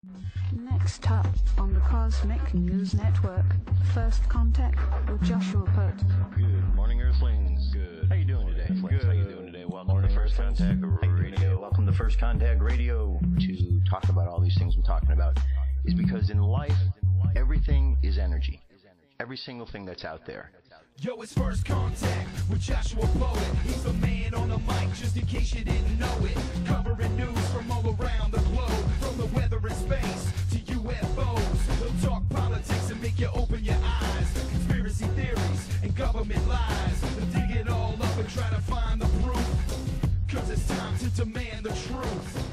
Next up on the Cosmic News Network, First Contact with Joshua Pert. Good morning, Earthlings. Good. How you doing today? Good. How you doing today? Welcome to First Contact Radio. Welcome to First Contact Radio. To talk about all these things I'm talking about is because in life, everything is energy. Every single thing that's out there. Yo, it's First Contact with Joshua Poet. He's the man on the mic, just in case you didn't know it. Covering news from all around the globe, from the weather and space to UFOs. He'll talk politics and make you open your eyes. Conspiracy theories and government lies. They'll dig it all up and try to find the proof. Cause it's time to demand the truth.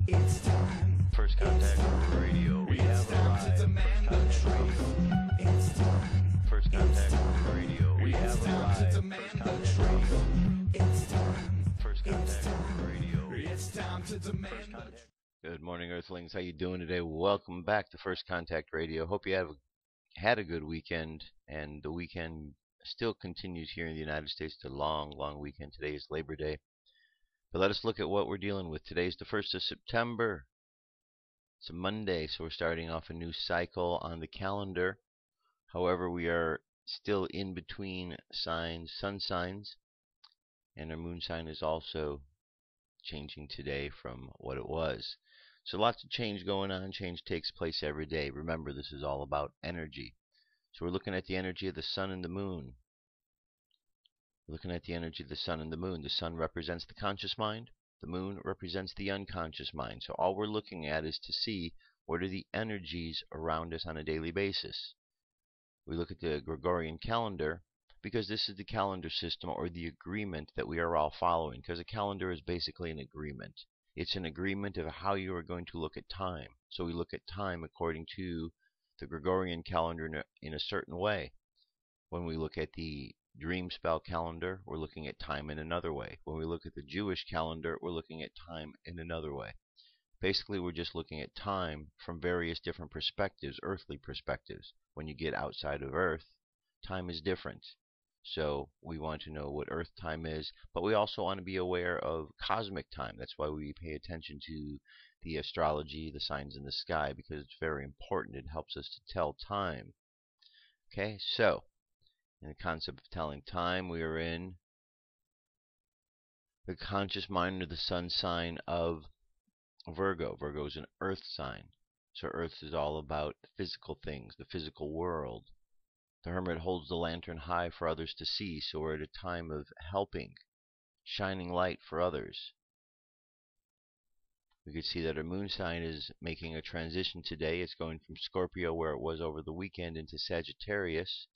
It's time. First Contact Radio. We It's have time arrived. to demand the First truth. It's time. First Contact Radio. We It's have time to arrived. demand First the Contact truth. Radio. It's time. First Contact Radio. It's time to demand the truth. Good morning, Earthlings. How you doing today? Welcome back to First Contact Radio. Hope you have had a good weekend, and the weekend still continues here in the United States. It's a long, long weekend. Today is Labor Day. But let us look at what we're dealing with. Today is the 1st of September. It's a Monday, so we're starting off a new cycle on the calendar. However, we are still in between signs, sun signs, and our moon sign is also changing today from what it was. So lots of change going on. Change takes place every day. Remember, this is all about energy. So we're looking at the energy of the sun and the moon. We're looking at the energy of the sun and the moon. The sun represents the conscious mind. The moon represents the unconscious mind. So all we're looking at is to see what are the energies around us on a daily basis. We look at the Gregorian calendar because this is the calendar system or the agreement that we are all following, because a calendar is basically an agreement. It's an agreement of how you are going to look at time. So we look at time according to the Gregorian calendar in a certain way. When we look at the dream spell calendar, we're looking at time in another way. When we look at the Jewish calendar, we're looking at time in another way. Basically, we're just looking at time from various different perspectives, earthly perspectives. When you get outside of Earth, time is different. So we want to know what Earth time is, but we also want to be aware of cosmic time. That's why we pay attention to the astrology, the signs in the sky, because it's very important. It helps us to tell time. Okay, so in the concept of telling time, we are in the conscious mind or the sun sign of Virgo. Virgo is an earth sign. So Earth is all about physical things, the physical world. The hermit holds the lantern high for others to see, so we're at a time of helping, shining light for others. We could see that our moon sign is making a transition today. It's going from Scorpio, where it was over the weekend, into Sagittarius.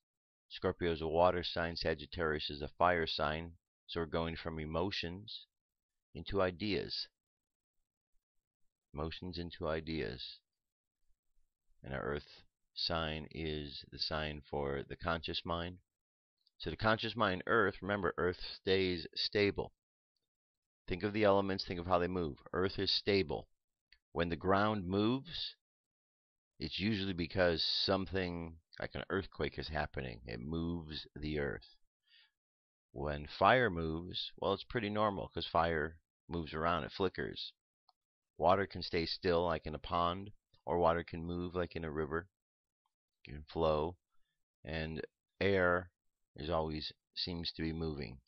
Scorpio is a water sign, Sagittarius is a fire sign. So we're going from emotions into ideas. Emotions into ideas. And our earth sign is the sign for the conscious mind. So the conscious mind, Earth, remember, Earth stays stable. Think of the elements, think of how they move. Earth is stable. When the ground moves, it's usually because something like an earthquake is happening. It moves the earth. When fire moves, well, it's pretty normal because fire moves around, it flickers. Water can stay still like in a pond, or water can move like in a river. It can flow, and air is always seems to be moving,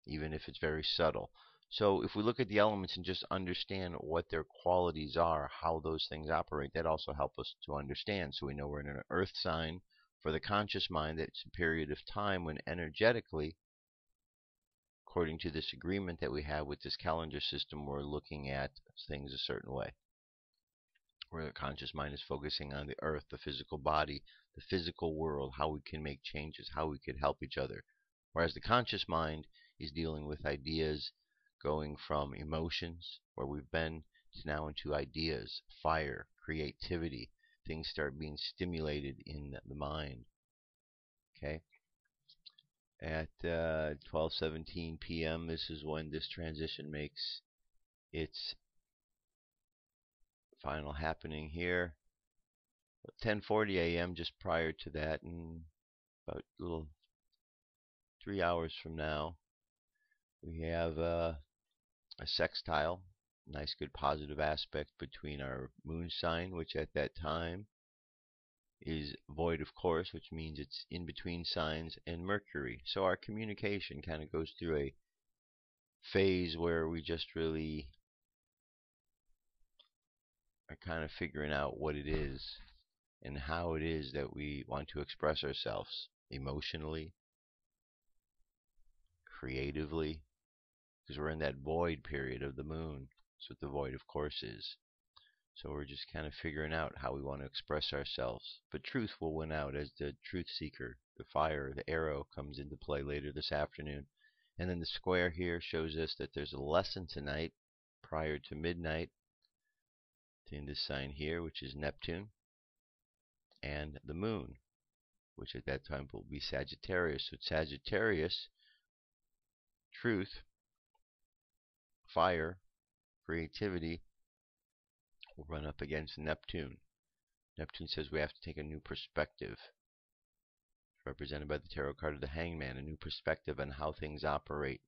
even if it's very subtle. So if we look at the elements and just understand what their qualities are, how those things operate, that also helps us to understand. So we know we're in an earth sign for the conscious mind. That's a period of time when energetically, according to this agreement that we have with this calendar system, we're looking at things a certain way. Where the conscious mind is focusing on the earth, the physical body, the physical world, how we can make changes, how we could help each other. Whereas the conscious mind is dealing with ideas, going from emotions, where we've been, to now into ideas, fire, creativity. Things start being stimulated in the mind. Okay? At 12:17 p.m., this is when this transition makes its final happening here. 10:40 a.m. just prior to that, and about a little 3 hours from now, we have a sextile nice, good, positive aspect between our moon sign, which at that time is void of course, which means it's in between signs, and Mercury. So our communication kind of goes through a phase where we just really are kind of figuring out what it is and how it is that we want to express ourselves emotionally, creatively, because we're in that void period of the moon. That's what the void of course is. So we're just kind of figuring out how we want to express ourselves. But truth will win out as the truth seeker, the fire, the arrow comes into play later this afternoon. And then the square here shows us that there's a lesson tonight prior to midnight in this sign here, which is Neptune, and the moon, which at that time will be Sagittarius. So Sagittarius, truth, fire, creativity, will run up against Neptune. Neptune says we have to take a new perspective. It's represented by the tarot card of the Hangman, a new perspective on how things operate.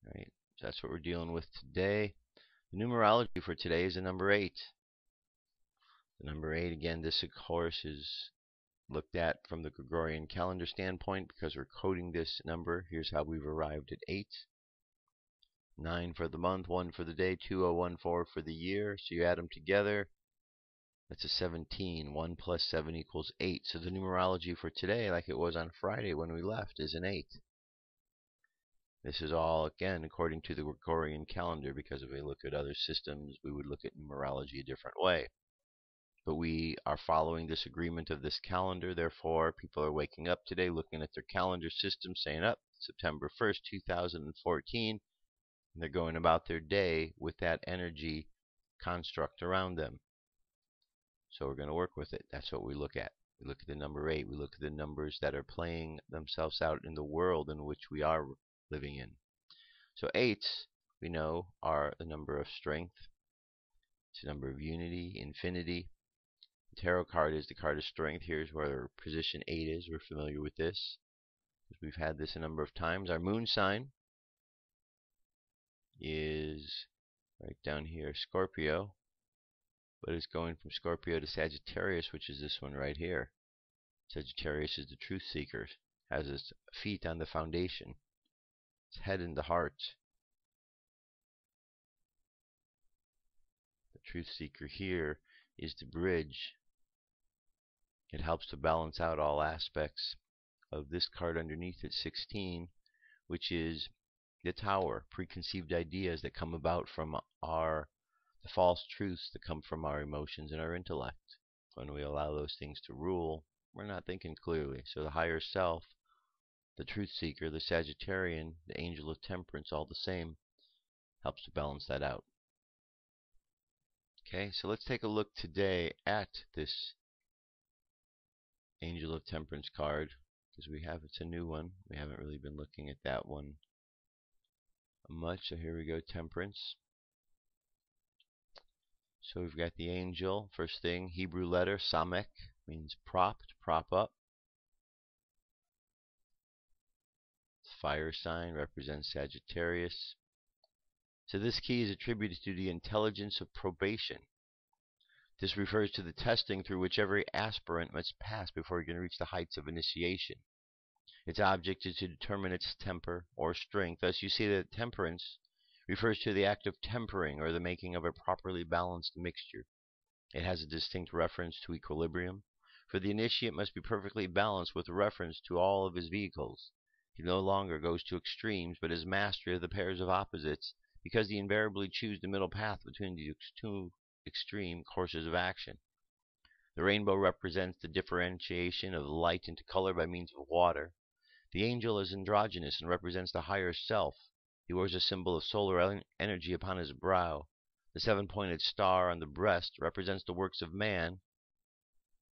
Right? So that's what we're dealing with today. The numerology for today is the number 8. The number 8, again, this of course is looked at from the Gregorian calendar standpoint because we're coding this number. Here's how we've arrived at 8. 9 for the month, 1 for the day, 2014 for the year. So you add them together, that's a 17. 1 plus 7 equals 8. So the numerology for today, like it was on Friday when we left, is an 8. This is all, again, according to the Gregorian calendar, because if we look at other systems, we would look at numerology a different way. But we are following this agreement of this calendar. Therefore, people are waking up today, looking at their calendar system, saying, up, September 1st, 2014. And they're going about their day with that energy construct around them. So we're going to work with it. That's what we look at. We look at the number 8. We look at the numbers that are playing themselves out in the world in which we are living in. So 8s, we know, are the number of strength. It's a number of unity, infinity. The tarot card is the card of strength. Here's where position 8 is. We're familiar with this, because we've had this a number of times. Our moon sign is right down here, Scorpio, but it's going from Scorpio to Sagittarius, which is this one right here. Sagittarius is the truth seeker, has its feet on the foundation, its head in the heart. The truth seeker here is the bridge. It helps to balance out all aspects of this card underneath at 16, which is the tower, preconceived ideas that come about from the false truths that come from our emotions and our intellect. When we allow those things to rule, we're not thinking clearly. So the higher self, the truth seeker, the Sagittarian, the angel of temperance, all the same, helps to balance that out. Okay, so let's take a look today at this angel of temperance card, because it's a new one. We haven't really been looking at that one much. So here we go, temperance. So we've got the angel, first thing, Hebrew letter, Samek, means prop, to prop up. Fire sign represents Sagittarius. So this key is attributed to the intelligence of probation. This refers to the testing through which every aspirant must pass before he can reach the heights of initiation. Its object is to determine its temper or strength. Thus you see that temperance refers to the act of tempering, or the making of a properly balanced mixture. It has a distinct reference to equilibrium, for the initiate must be perfectly balanced with reference to all of his vehicles. He no longer goes to extremes, but is master of the pairs of opposites, because he invariably chooses the middle path between the two extreme courses of action. The rainbow represents the differentiation of light into color by means of water. The angel is androgynous and represents the higher self. He wears a symbol of solar energy upon his brow. The 7-pointed star on the breast represents the works of man,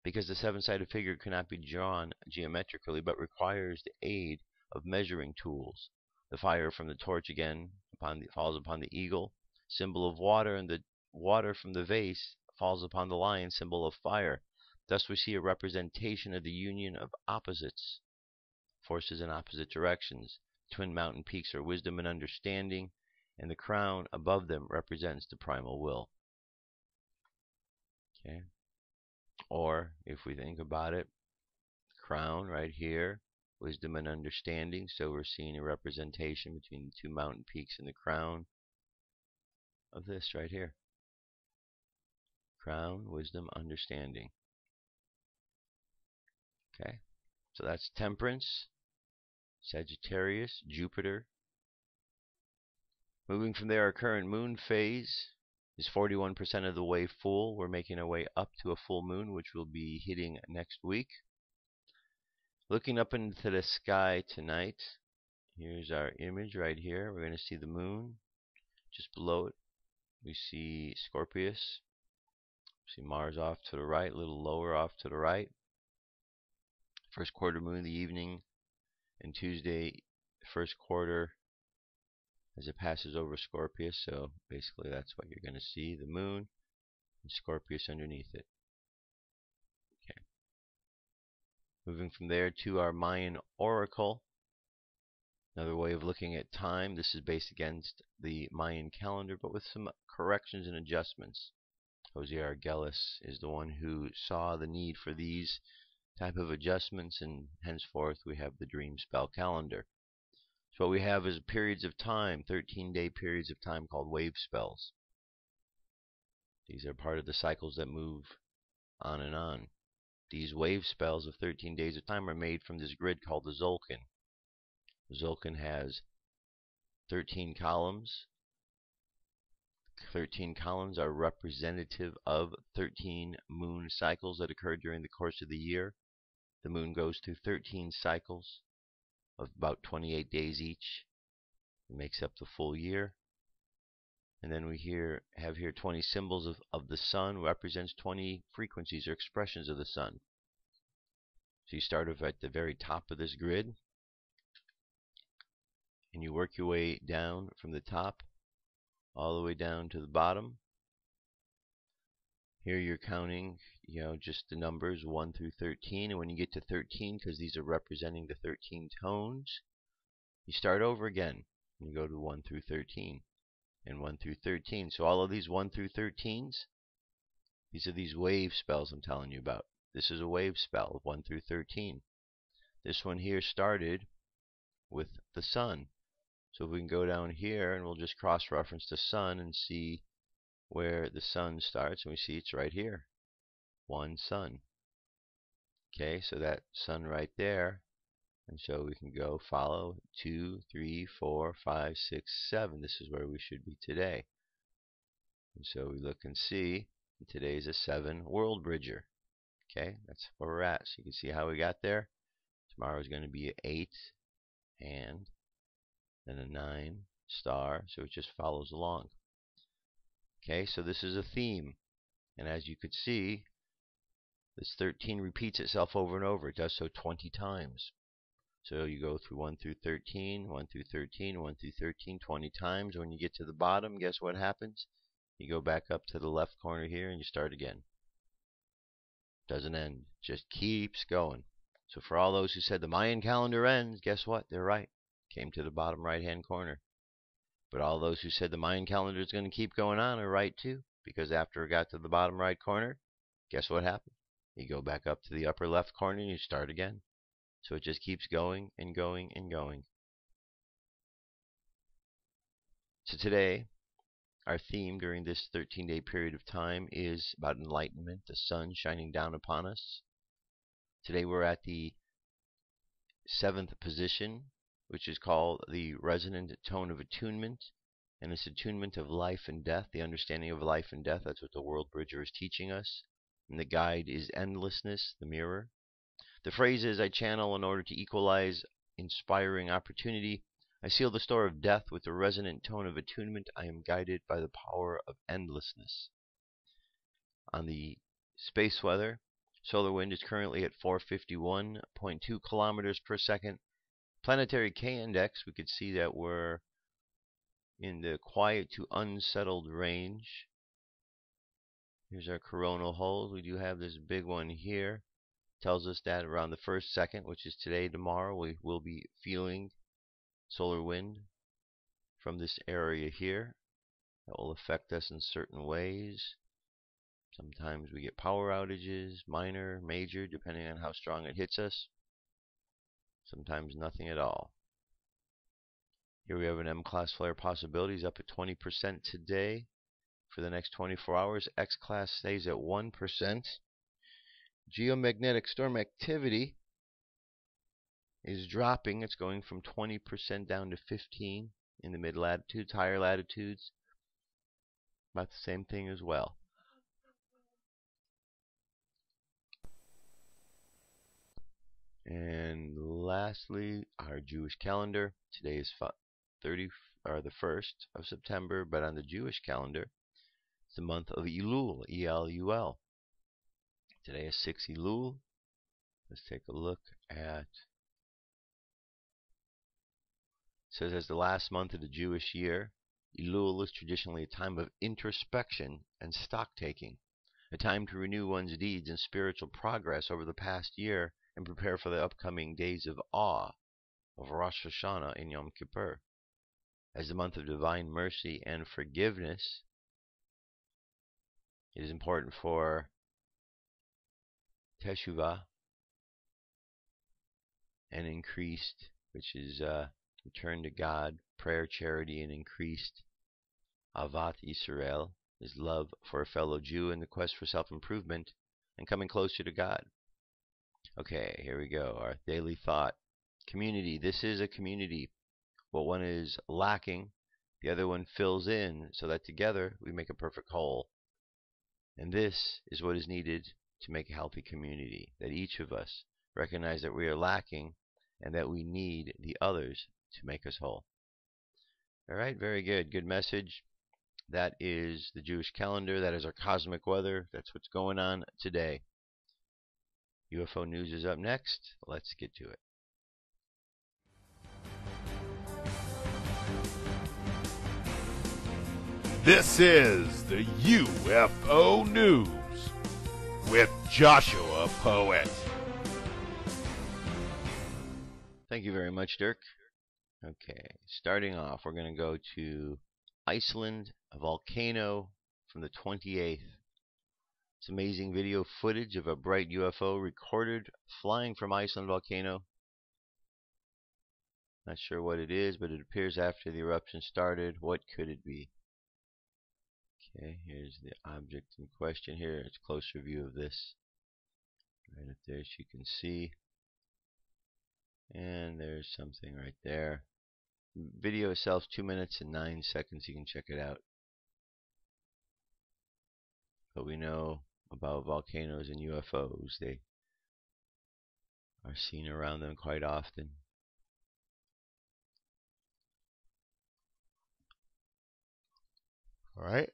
because the 7-sided figure cannot be drawn geometrically, but requires the aid of measuring tools. The fire from the torch again falls upon the eagle, symbol of water, and the water from the vase falls upon the lion, symbol of fire. Thus we see a representation of the union of opposites, forces in opposite directions. Twin mountain peaks are wisdom and understanding, and the crown above them represents the primal will. Okay? Or, if we think about it, crown right here, wisdom and understanding. So we're seeing a representation between the two mountain peaks and the crown of this right here. Crown, wisdom, understanding. Okay, so that's Temperance, Sagittarius, Jupiter. Moving from there, our current moon phase is 41% of the way full. We're making our way up to a full moon, which will be hitting next week. Looking up into the sky tonight, here's our image right here. We're going to see the moon. Just below it, we see Scorpius. See Mars off to the right, a little lower off to the right. First quarter moon in the evening, and Tuesday, first quarter as it passes over Scorpius. So basically that's what you're going to see, the moon and Scorpius underneath it. Okay. Moving from there to our Mayan Oracle. Another way of looking at time. This is based against the Mayan calendar, but with some corrections and adjustments. Jose Arguelles is the one who saw the need for these type of adjustments, and henceforth we have the dream spell calendar. So what we have is periods of time, 13-day periods of time called wave spells. These are part of the cycles that move on and on. These wave spells of 13 days of time are made from this grid called the Tzolk'in. The Tzolk'in has 13 columns. 13 columns are representative of 13 moon cycles that occur during the course of the year. The moon goes through 13 cycles of about 28 days each. It makes up the full year. And then we have here 20 symbols of the sun, represents 20 frequencies or expressions of the sun. So you start off at the very top of this grid, and you work your way down from the top all the way down to the bottom. Here you're counting, just the numbers 1 through 13, and when you get to 13, because these are representing the 13 tones, you start over again, and you go to 1 through 13, and 1 through 13. So all of these 1 through 13s, these are these wave spells I'm telling you about. This is a wave spell of 1 through 13. This one here started with the sun. So if we can go down here, and we'll just cross-reference the sun and see where the sun starts, and we see it's right here. One sun. Okay, so that sun right there, and so we can go follow 2, 3, 4, 5, 6, 7. This is where we should be today. And so we look and see, and today's a 7 world bridger. Okay, that's where we're at. So you can see how we got there. Tomorrow is going to be an 8 and then a 9 star, so it just follows along. Okay, so this is a theme, and as you could see, this 13 repeats itself over and over. It does so 20 times. So you go through 1 through 13, 1 through 13, 1 through 13, 20 times. When you get to the bottom, guess what happens? You go back up to the left corner here and you start again. Doesn't end, just keeps going. So for all those who said the Mayan calendar ends, guess what? They're right. Came to the bottom right hand corner. But all those who said the Mayan calendar is going to keep going on are right too, because after it got to the bottom right corner, guess what happened? You go back up to the upper left corner and you start again. So it just keeps going and going and going. So today, our theme during this 13-day period of time is about enlightenment, the sun shining down upon us. Today we're at the 7th position, which is called the resonant tone of attunement, and it's attunement of life and death, the understanding of life and death. That's what the World Bridger is teaching us. And the guide is endlessness, the mirror. The phrase is, I channel in order to equalize inspiring opportunity. I seal the store of death with the resonant tone of attunement. I am guided by the power of endlessness. On the space weather, solar wind is currently at 451.2 kilometers per second. Planetary K-index, we could see that we're in the quiet to unsettled range. Here's our coronal holes. We do have this big one here. Tells us that around the 1st second, which is today, tomorrow, we will be feeling solar wind. from this area here that will affect us in certain ways. Sometimes we get power outages, minor, major, depending on how strong it hits us. Sometimes nothing at all. Here we have an M-class flare possibilities up at 20% today. For the next 24 hours, X-class stays at 1%. Geomagnetic storm activity is dropping. It's going from 20% down to 15% in the mid-latitudes. Higher latitudes, about the same thing as well. And lastly, our Jewish calendar. Today is the 1st of September, but on the Jewish calendar, it's the month of Elul, E-L-U-L. Today is 6 Elul. Let's take a look at. It says, as the last month of the Jewish year, Elul is traditionally a time of introspection and stock-taking, a time to renew one's deeds and spiritual progress over the past year and prepare for the upcoming days of awe of Rosh Hashanah and Yom Kippur. As the month of divine mercy and forgiveness, it is important for Teshuvah and increased, which is return to God, prayer, charity, and increased Avat Yisrael is love for a fellow Jew and the quest for self-improvement and coming closer to God. Okay, here we go. Our daily thought. Community. This is a community. What one is lacking, the other one fills in, so that together we make a perfect whole. And this is what is needed to make a healthy community. That each of us recognize that we are lacking and that we need the others to make us whole. Alright, very good. Good message. That is the Jewish calendar. That is our cosmic weather. That's what's going on today. UFO news is up next. Let's get to it. This is the UFO News with Joshua Poet. Thank you very much, Dirk. Okay, starting off, we're going to go to Iceland Volcano from the 28th. It's amazing video footage of a bright UFO recorded flying from Iceland Volcano. Not sure what it is, but it appears after the eruption started. What could it be? Okay, here's the object in question here. It's a closer view of this. Right up there, as you can see. And there's something right there. Video itself 2 minutes and 9 seconds. You can check it out. But we know about volcanoes and UFOs. They are seen around them quite often. Alright.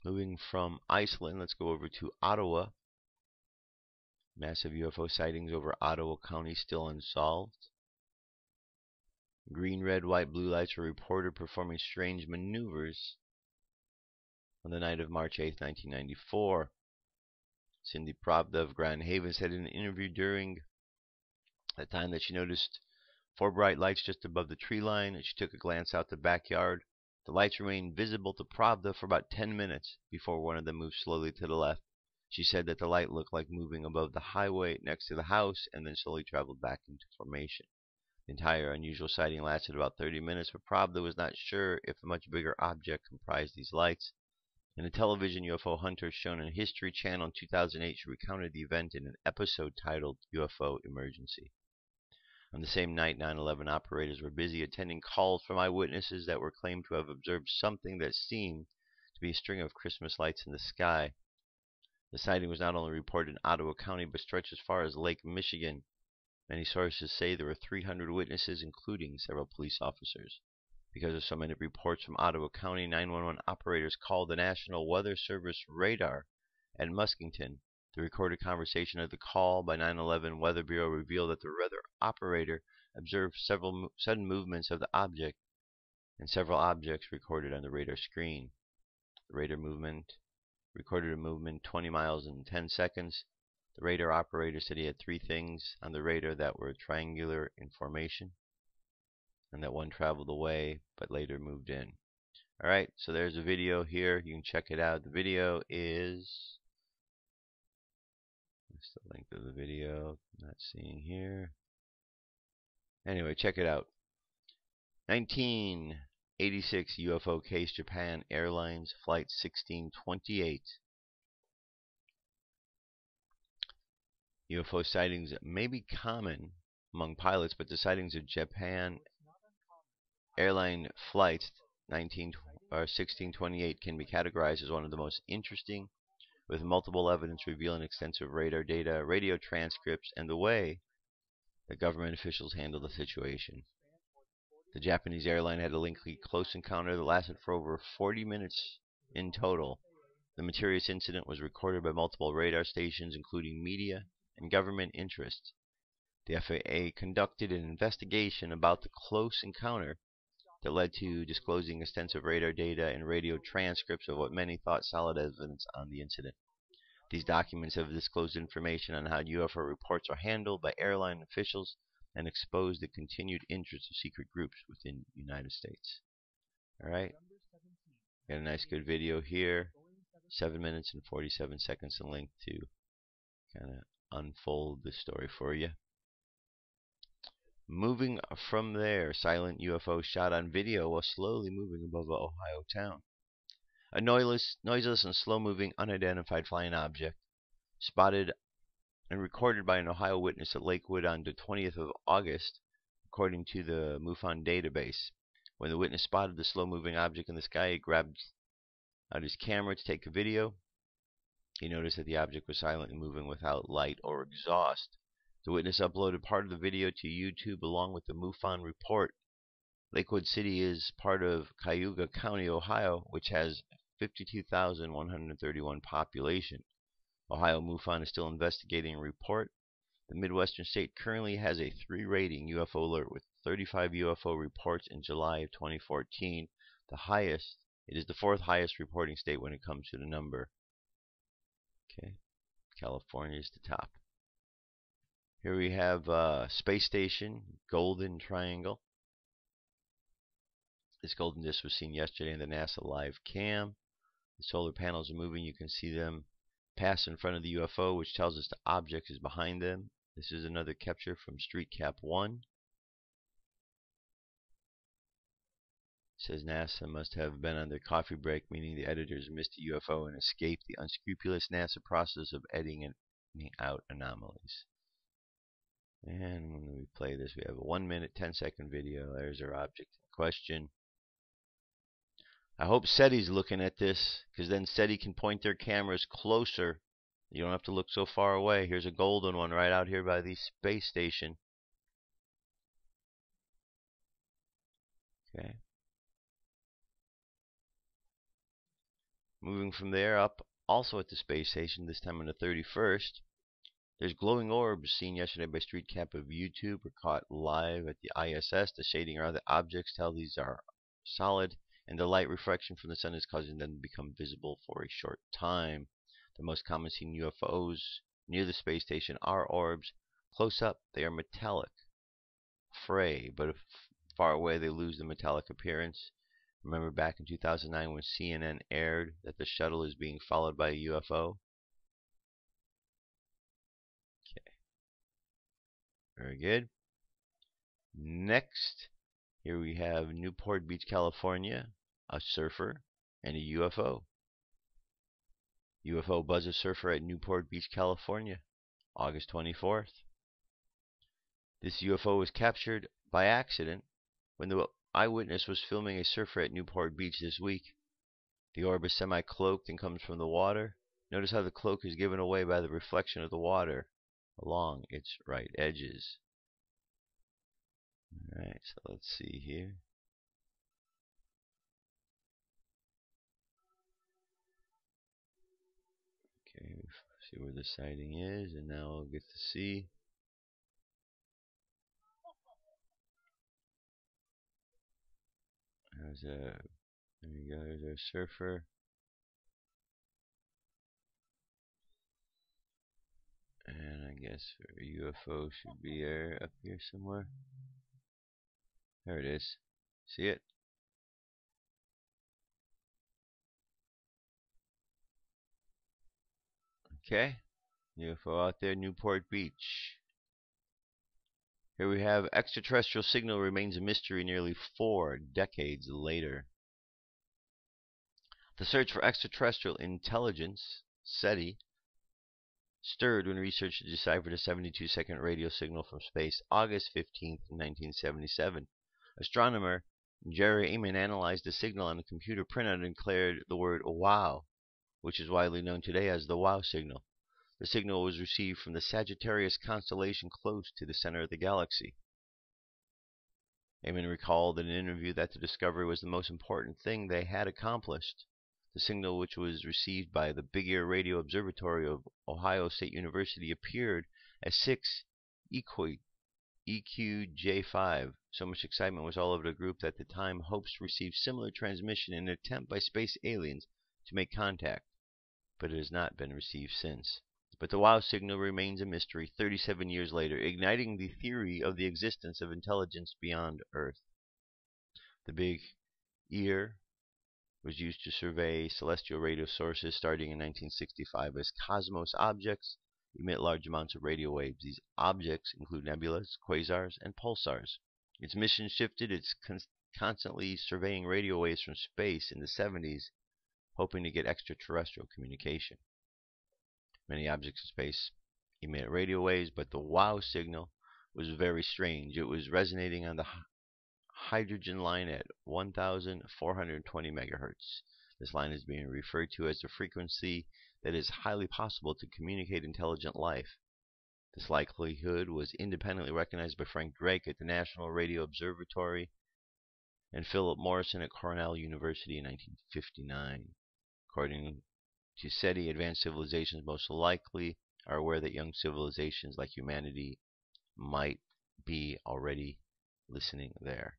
Moving from Iceland, let's go over to Ottawa. Massive UFO sightings over Ottawa County still unsolved. Green, red, white, blue lights were reported performing strange maneuvers on the night of March 8, 1994. Cindy Pravda of Grand Haven said in an interview during the time that she noticed 4 bright lights just above the tree line and she took a glance out the backyard. The lights remained visible to Pravda for about 10 minutes before one of them moved slowly to the left. She said that the light looked like moving above the highway next to the house and then slowly traveled back into formation. The entire unusual sighting lasted about 30 minutes, but Pravda was not sure if a much bigger object comprised these lights. In a television UFO hunter shown on History Channel in 2008, she recounted the event in an episode titled UFO Emergency. On the same night, 9/11 operators were busy attending calls from eyewitnesses that were claimed to have observed something that seemed to be a string of Christmas lights in the sky. The sighting was not only reported in Ottawa County, but stretched as far as Lake Michigan. Many sources say there were 300 witnesses, including several police officers. Because of so many reports from Ottawa County, 911 operators called the National Weather Service radar at Muskington. The recorded conversation of the call by 911 Weather Bureau revealed that the weather operator observed several sudden movements of the object and several objects recorded on the radar screen. The radar movement recorded a movement 20 miles in 10 seconds. The radar operator said he had 3 things on the radar that were triangular in formation. and that one traveled away but later moved in. Alright, so there's a video here. You can check it out. The video is... What's the length of the video? Not seeing here. Anyway, check it out. 1986 UFO case, Japan Airlines Flight 1628. UFO sightings may be common among pilots, but the sightings of Japan Airline Flight 1628 can be categorized as one of the most interesting, with multiple evidence revealing extensive radar data, radio transcripts, and the way the government officials handled the situation. The Japanese airline had a lengthy close encounter that lasted for over 40 minutes in total. The mysterious incident was recorded by multiple radar stations, including media and government interests. The FAA conducted an investigation about the close encounter that led to disclosing extensive radar data and radio transcripts of what many thought solid evidence on the incident. These documents have disclosed information on how UFO reports are handled by airline officials and exposed the continued interest of secret groups within the United States. Alright, got a nice good video here, 7 minutes and 47 seconds in length to kind of unfold the story for you. Moving from there, silent UFO shot on video while slowly moving above an Ohio town. A noiseless and slow-moving unidentified flying object spotted and recorded by an Ohio witness at Lakewood on the 20th of August, according to the MUFON database. When the witness spotted the slow-moving object in the sky, he grabbed out his camera to take a video. He noticed that the object was silently moving without light or exhaust. The witness uploaded part of the video to YouTube along with the MUFON report. Lakewood City is part of Cayuga County, Ohio, which has 52,131 population. Ohio MUFON is still investigating a report. The Midwestern state currently has a 3 rating UFO alert with 35 UFO reports in July of 2014. The highest, it is the 4th highest reporting state when it comes to the number. Okay, California is the top. Here we have space station, Golden Triangle. This golden disk was seen yesterday in the NASA live cam. The solar panels are moving. You can see them pass in front of the UFO, which tells us the object is behind them. This is another capture from Street Cap 1. It says NASA must have been on their coffee break, meaning the editors missed a UFO and escaped the unscrupulous NASA process of editing out anomalies. And when we play this, we have a 1 minute, 10-second video. There's our object in question. I hope SETI's looking at this, because then SETI can point their cameras closer. You don't have to look so far away. Here's a golden one right out here by the space station. Okay. Moving from there up, also at the space station, this time on the 31st. There's glowing orbs seen yesterday by Street Cap of YouTube or caught live at the ISS. The shading around the objects tell these are solid, and the light reflection from the sun is causing them to become visible for a short time. The most common seen UFOs near the space station are orbs. Close up, they are metallic, fray, but if far away they lose the metallic appearance. Remember back in 2009 when CNN aired that the shuttle is being followed by a UFO? Okay. Very good. Next, here we have Newport Beach, California, a surfer and a UFO. UFO buzz a surfer at Newport Beach, California, August 24th. This UFO was captured by accident when the eyewitness was filming a surfer at Newport Beach this week. The orb is semi-cloaked and comes from the water. Notice how the cloak is given away by the reflection of the water along its right edges. Alright, so let's see here. Okay, see where the sighting is, and now we'll get to see. There we go, there's our surfer. And I guess our UFO should be up here somewhere. There it is. See it? Okay. UFO out there, Newport Beach. Here we have extraterrestrial signal remains a mystery nearly 4 decades later. The search for extraterrestrial intelligence, SETI, stirred when researchers deciphered a 72-second radio signal from space August 15, 1977. Astronomer Jerry Amen analyzed the signal on a computer printout and declared the word "wow," which is widely known today as the wow signal. The signal was received from the Sagittarius constellation close to the center of the galaxy. Amen recalled in an interview that the discovery was the most important thing they had accomplished. The signal, which was received by the Big Ear Radio Observatory of Ohio State University, appeared as 6 EQJ5. So much excitement was all over the group that at the time hopes to receive similar transmission in an attempt by space aliens to make contact, but it has not been received since. But the WOW signal remains a mystery 37 years later, igniting the theory of the existence of intelligence beyond Earth. The Big Ear was used to survey celestial radio sources starting in 1965 as cosmos objects emit large amounts of radio waves. These objects include nebulas, quasars, and pulsars. Its mission shifted. It's constantly surveying radio waves from space in the 70s, hoping to get extraterrestrial communication. Many objects in space emit radio waves, but the WOW signal was very strange. It was resonating on the hydrogen line at 1,420 megahertz. This line is being referred to as the frequency that is highly possible to communicate intelligent life. This likelihood was independently recognized by Frank Drake at the National Radio Observatory and Philip Morrison at Cornell University in 1959. According to SETI, advanced civilizations most likely are aware that young civilizations like humanity might be already listening there.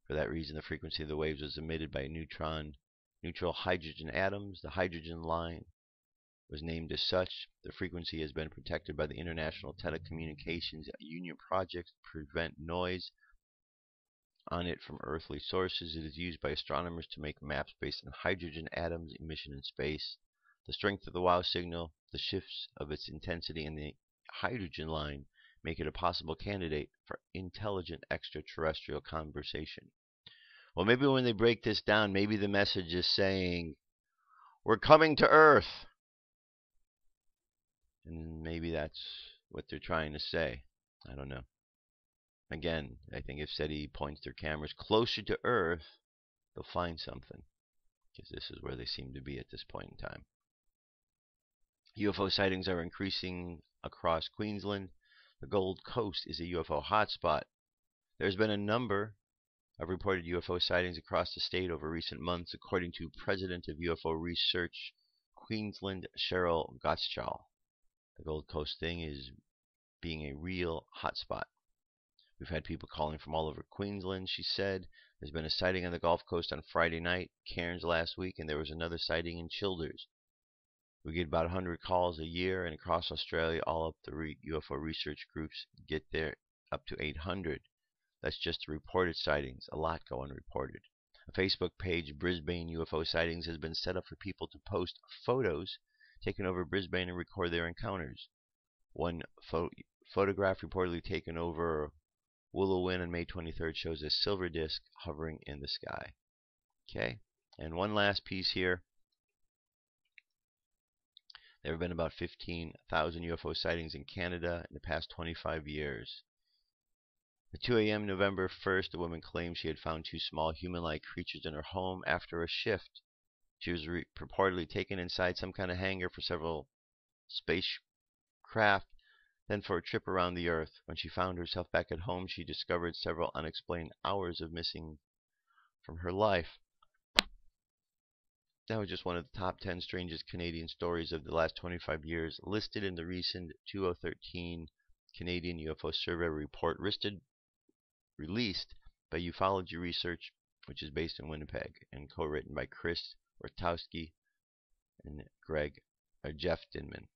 For that reason, the frequency of the waves was emitted by neutral hydrogen atoms. The hydrogen line was named as such. The frequency has been protected by the International Telecommunications Union project to prevent noise on it from earthly sources. It is used by astronomers to make maps based on hydrogen atoms emission in space. The strength of the WOW signal, the shifts of its intensity, and the hydrogen line make it a possible candidate for intelligent extraterrestrial conversation. Well, maybe when they break this down, maybe the message is saying, we're coming to Earth. And maybe that's what they're trying to say. I don't know. Again, I think if SETI points their cameras closer to Earth, they'll find something, because this is where they seem to be at this point in time. UFO sightings are increasing across Queensland. The Gold Coast is a UFO hotspot. There's been a number of reported UFO sightings across the state over recent months, according to President of UFO Research Queensland, Cheryl Gottschall. The Gold Coast thing is being a real hotspot. We've had people calling from all over Queensland, she said. There's been a sighting on the Gulf Coast on Friday night, Cairns last week, and there was another sighting in Childers. We get about 100 calls a year, and across Australia, all up the UFO research groups get there up to 800. That's just the reported sightings. A lot go unreported. A Facebook page, Brisbane UFO Sightings, has been set up for people to post photos taken over Brisbane and record their encounters. One photograph reportedly taken over Wooloowin on May 23rd shows a silver disc hovering in the sky. Okay, and one last piece here. There have been about 15,000 UFO sightings in Canada in the past 25 years. At 2 a.m. November 1st, a woman claimed she had found 2 small human-like creatures in her home after a shift. She was purportedly taken inside some kind of hangar for several spacecraft, then for a trip around the Earth. When she found herself back at home, she discovered several unexplained hours of missing from her life. That was just one of the top 10 strangest Canadian stories of the last 25 years, listed in the recent 2013 Canadian UFO Survey report released by Ufology Research, which is based in Winnipeg, and co-written by Chris Ortowski and Jeff Dinman.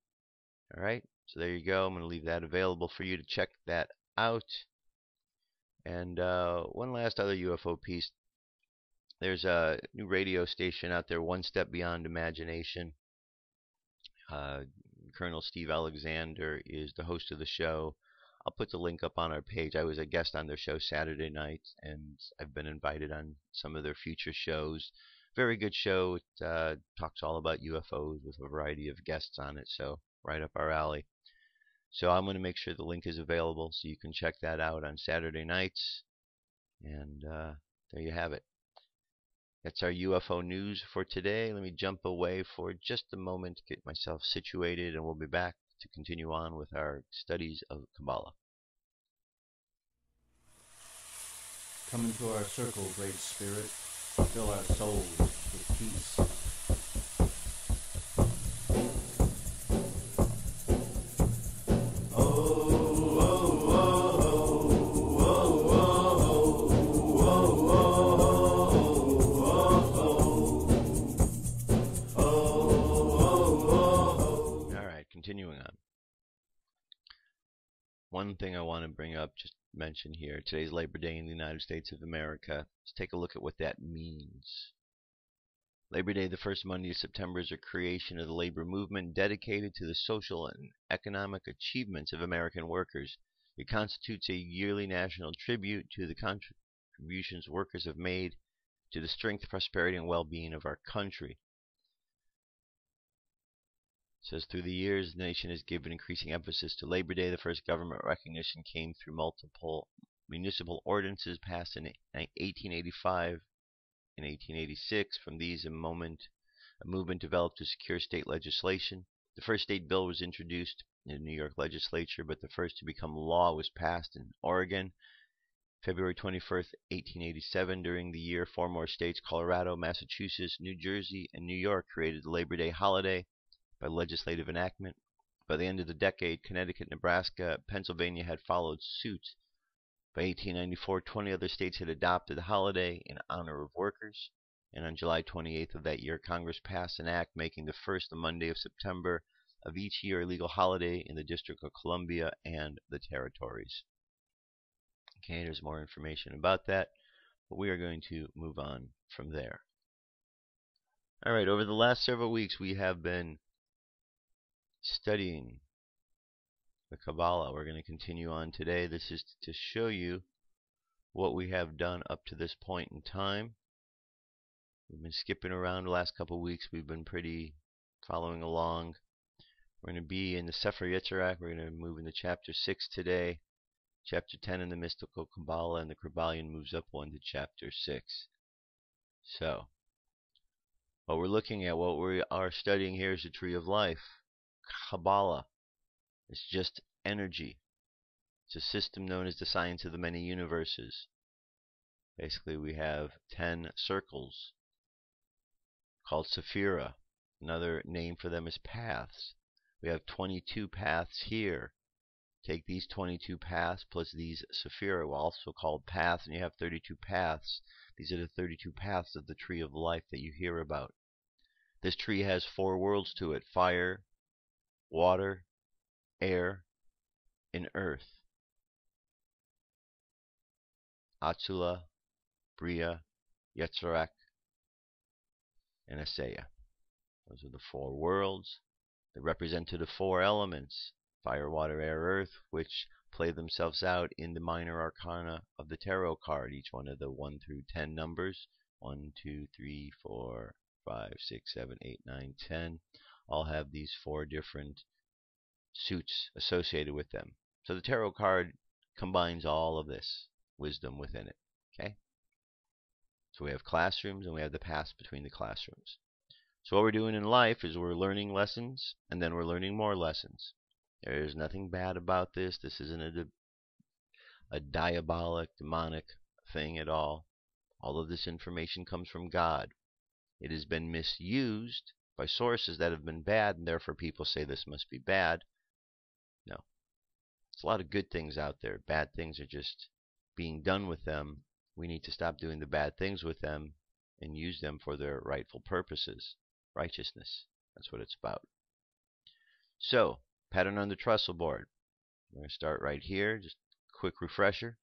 All right, so there you go. I'm going to leave that available for you to check that out. And one last other UFO piece. There's a new radio station out there, One Step Beyond Imagination. Uh, Colonel Steve Alexander is the host of the show. I'll put the link up on our page. I was a guest on their show Saturday night, and I've been invited on some of their future shows. Very good show. It talks all about UFOs with a variety of guests on it, so right up our alley. So I'm going to make sure the link is available so you can check that out on Saturday nights. And there you have it. That's our UFO news for today. Let me jump away for just a moment to get myself situated, and we'll be back to continue on with our studies of Kaballah. Come into our circle, Great Spirit. Fill our souls with peace. Continuing on. One thing I want to bring up, just mention here, today's Labor Day in the United States of America. Let's take a look at what that means. Labor Day, the first Monday of September, is a creation of the labor movement dedicated to the social and economic achievements of American workers. It constitutes a yearly national tribute to the contributions workers have made to the strength, prosperity, and well-being of our country. It says, through the years, the nation has given increasing emphasis to Labor Day. The first government recognition came through multiple municipal ordinances passed in 1885 and 1886. From these, a movement developed to secure state legislation. The first state bill was introduced in the New York legislature, but the first to become law was passed in Oregon. February 21st, 1887. During the year, 4 more states, Colorado, Massachusetts, New Jersey, and New York, created the Labor Day holiday by legislative enactment. By the end of the decade, Connecticut, Nebraska, Pennsylvania had followed suit. By 1894, 20 other states had adopted the holiday in honor of workers. And on July 28th of that year, Congress passed an act making the first Monday of September of each year a legal holiday in the District of Columbia and the territories. Okay, there's more information about that, but we are going to move on from there. All right, over the last several weeks, we have been studying the Kaballah. We're going to continue on today. This is to show you what we have done up to this point in time. We've been skipping around the last couple of weeks. We've been pretty following along. We're going to be in the Sefer Yetzirah. We're going to move into chapter 6 today. Chapter 10 in the mystical Kabbalah, and the Kabbalion moves up one to chapter 6. So, what we're looking at, what we are studying here is the Tree of Life. Kaballah. It's just energy. It's a system known as the science of the many universes. Basically, we have 10 circles called Sephira. Another name for them is paths. We have 22 paths here. Take these 22 paths plus these Sephira, also called paths, and you have 32 paths. These are the 32 paths of the Tree of Life that you hear about. This tree has 4 worlds to it: fire, water, air, and earth. Atzula, Bria, Yetzirah, and Asaya. Those are the 4 worlds. They represent the 4 elements: fire, water, air, earth, which play themselves out in the minor arcana of the tarot card. Each one of the 1 through 10 numbers, 1, 2, 3, 4, 5, 6, 7, 8, 9, 10, all have these 4 different suits associated with them. So the tarot card combines all of this wisdom within it. Okay? So we have classrooms, and we have the paths between the classrooms. So what we're doing in life is we're learning lessons, and then we're learning more lessons. There's nothing bad about this. This isn't a diabolic, demonic thing at all. All of this information comes from God. It has been misused by sources that have been bad, and therefore people say this must be bad. No. There's a lot of good things out there. Bad things are just being done with them. We need to stop doing the bad things with them and use them for their rightful purposes. Righteousness. That's what it's about. So, pattern on the trestle board. We're going to start right here. Just a quick refresher.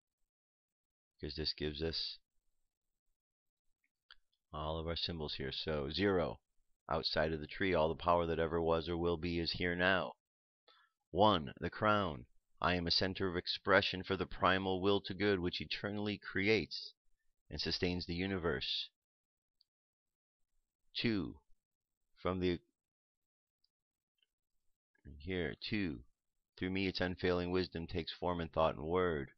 because this gives us all of our symbols here. So 0, outside of the tree, all the power that ever was or will be is here now. 1, the crown. I am a center of expression for the primal will to good, which eternally creates and sustains the universe. 2, from the here, 2, through me its unfailing wisdom takes form in thought and word.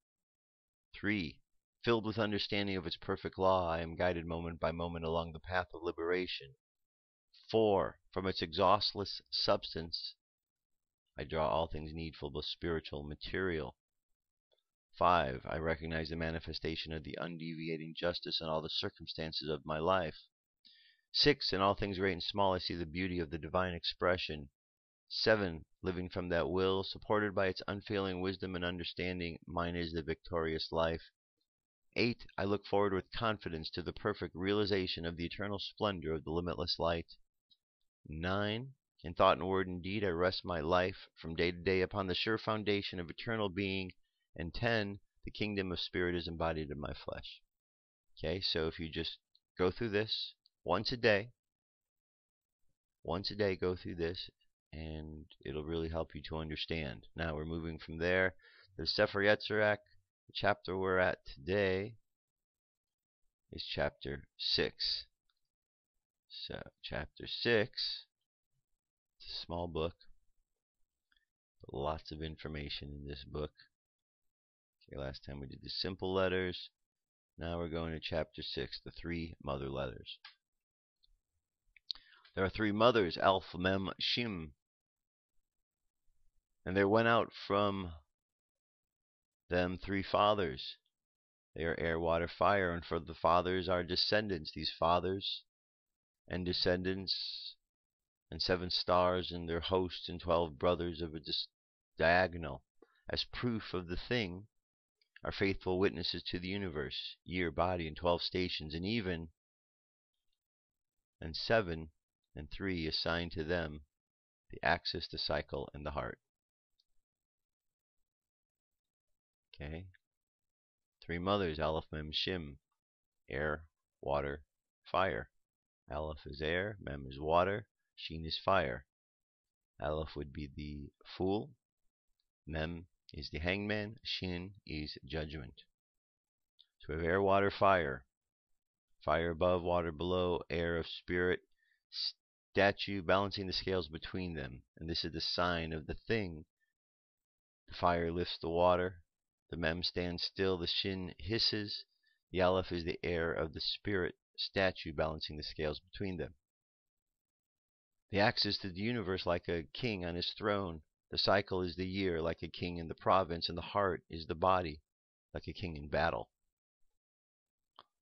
3, filled with understanding of its perfect law, I am guided moment by moment along the path of liberation. 4, from its exhaustless substance, I draw all things needful, both spiritual and material. 5, I recognize the manifestation of the undeviating justice in all the circumstances of my life. 6, in all things great and small, I see the beauty of the divine expression. 7, living from that will, supported by its unfailing wisdom and understanding, mine is the victorious life. 8, I look forward with confidence to the perfect realization of the eternal splendor of the limitless light. 9, in thought and word and deed, I rest my life from day to day upon the sure foundation of eternal being. And 10, the kingdom of spirit is embodied in my flesh. Okay, so if you just go through this once a day, go through this, and it'll really help you to understand. Now we're moving from there. The Sefer Yetzirah, the chapter we're at today is chapter 6. So chapter 6, it's a small book, but lots of information in this book. Okay, last time we did the simple letters. Now we're going to chapter 6, the 3 mother letters. There are 3 mothers, Alf, Mem, Shim. And there went out from them 3 fathers. They are air, water, fire, and for the fathers are descendants. These fathers and descendants, and 7 stars and their hosts, and 12 brothers of a diagonal, as proof of the thing, are faithful witnesses to the universe, year, body, and 12 stations, and even, and 7 and 3 assigned to them the axis, the cycle, and the heart. Okay, 3 mothers, Aleph, Mem, Shim, air, water, fire. Aleph is air, Mem is water, Shin is fire. Aleph would be the fool, Mem is the hangman, Shin is judgment. So we have air, water, fire. Fire above, water below, air of spirit, statue balancing the scales between them. And this is the sign of the thing. The fire lifts the water. The Mem stands still. The Shin hisses. The Aleph is the air of the spirit, statue balancing the scales between them. The axis to the universe like a king on his throne. The cycle is the year like a king in the province. And the heart is the body like a king in battle.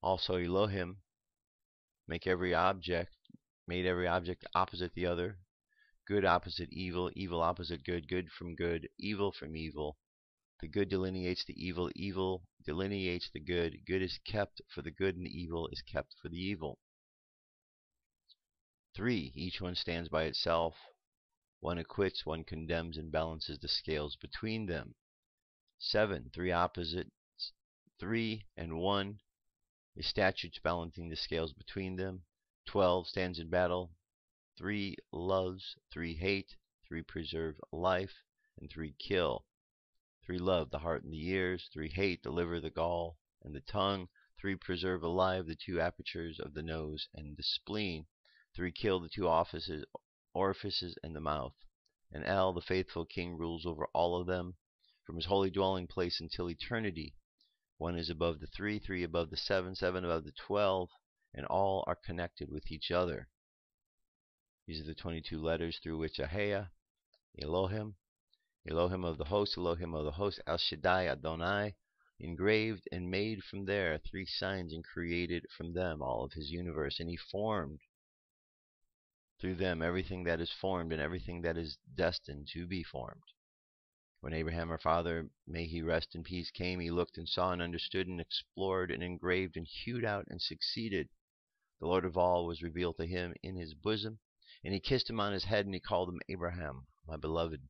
Also Elohim made every object opposite the other. Good opposite evil, evil opposite good, good from good, evil from evil. The good delineates the evil, evil delineates the good. Good is kept for the good, and the evil is kept for the evil. 3, each one stands by itself. One acquits, one condemns, and balances the scales between them. 7, 3 opposites, 3 and 1 is statutes balancing the scales between them. 12 stands in battle. 3 loves, 3 hate, 3 preserve life, and 3 kill. 3 love, the heart and the ears. 3 hate, the liver, the gall, and the tongue. 3 preserve alive, the 2 apertures of the nose and the spleen. 3 kill, the 2 orifices and the mouth. And El, the faithful king, rules over all of them from his holy dwelling place until eternity. 1 is above the 3, 3 above the 7, 7 above the 12, and all are connected with each other. These are the 22 letters through which Ahea, Elohim, Elohim of the host, El Shaddai, Adonai, engraved and made from there 3 signs and created from them all of his universe. And he formed through them everything that is formed and everything that is destined to be formed. When Abraham, our father, may he rest in peace, came, he looked and saw and understood and explored and engraved and hewed out and succeeded. The Lord of all was revealed to him in his bosom, and he kissed him on his head, and he called him Abraham, my beloved.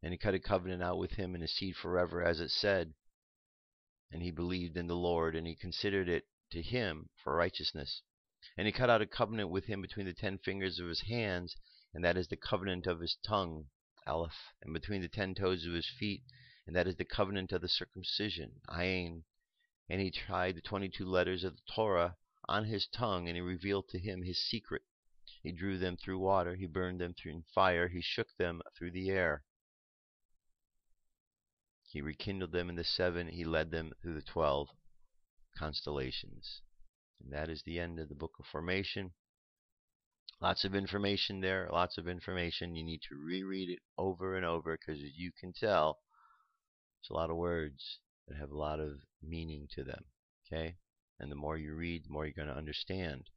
And he cut a covenant out with him and his seed forever, as it said, and he believed in the Lord, and he considered it to him for righteousness. And he cut out a covenant with him between the 10 fingers of his hands, and that is the covenant of his tongue, Aleph, and between the 10 toes of his feet, and that is the covenant of the circumcision, Ayin. And he tied the 22 letters of the Torah on his tongue, and he revealed to him his secret. He drew them through water, he burned them through fire, he shook them through the air. He rekindled them in the 7, he led them through the 12 constellations. And that is the end of the Book of Formation. Lots of information there, lots of information. You need to reread it over and over, because as you can tell, it's a lot of words that have a lot of meaning to them. Okay? And the more you read, the more you're going to understand.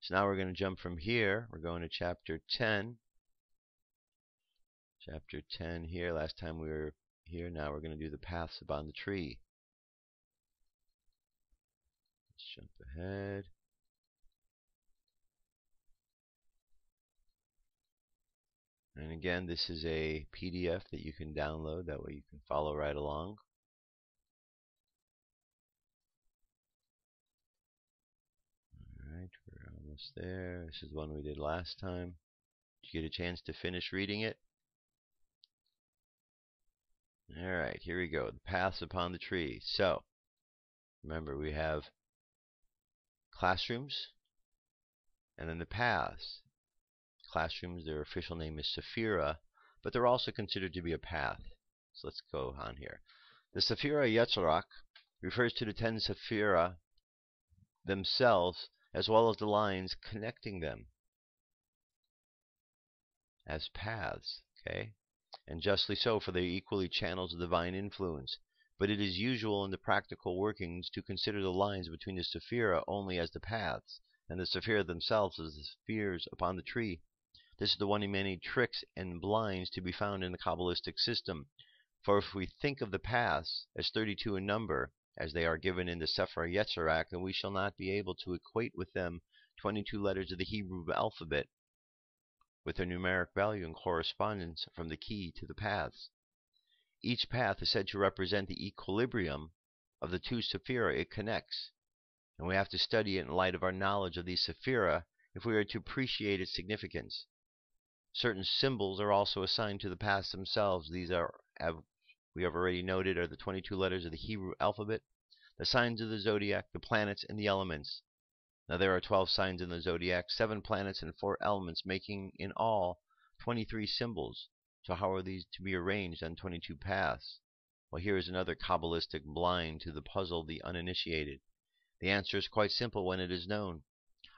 So now we're going to jump from here. We're going to chapter 10. Chapter 10 here. Last time we were here. Now we're going to do the paths upon the tree. Let's jump ahead. And again, this is a PDF that you can download. That way you can follow right along. Alright, we're almost there. This is the one we did last time. Did you get a chance to finish reading it? Alright, here we go. The paths upon the tree. So, remember, we have classrooms and then the paths. Classrooms, their official name is Sephira, but they're also considered to be a path. So let's go on here. The Sephira Yetzirah refers to the 10 Sephira themselves, as well as the lines connecting them as paths. Okay? And justly so, for they are equally channels of divine influence. But it is usual in the practical workings to consider the lines between the Sephira only as the paths, and the Sephira themselves as the spheres upon the tree. This is the one of many tricks and blinds to be found in the Kabbalistic system. For if we think of the paths as 32 in number, as they are given in the Sefer Yetzirah, then we shall not be able to equate with them 22 letters of the Hebrew alphabet, with their numeric value and correspondence from the key to the paths. Each path is said to represent the equilibrium of the 2 Sephira it connects, and we have to study it in light of our knowledge of these Sephira if we are to appreciate its significance. Certain symbols are also assigned to the paths themselves. These are, we have already noted, are the 22 letters of the Hebrew alphabet, the signs of the zodiac, the planets, and the elements. Now there are 12 signs in the zodiac, 7 planets, and 4 elements, making in all 23 symbols. So how are these to be arranged on 22 paths? Well, here is another Kabbalistic blind to the puzzle the uninitiated. The answer is quite simple when it is known.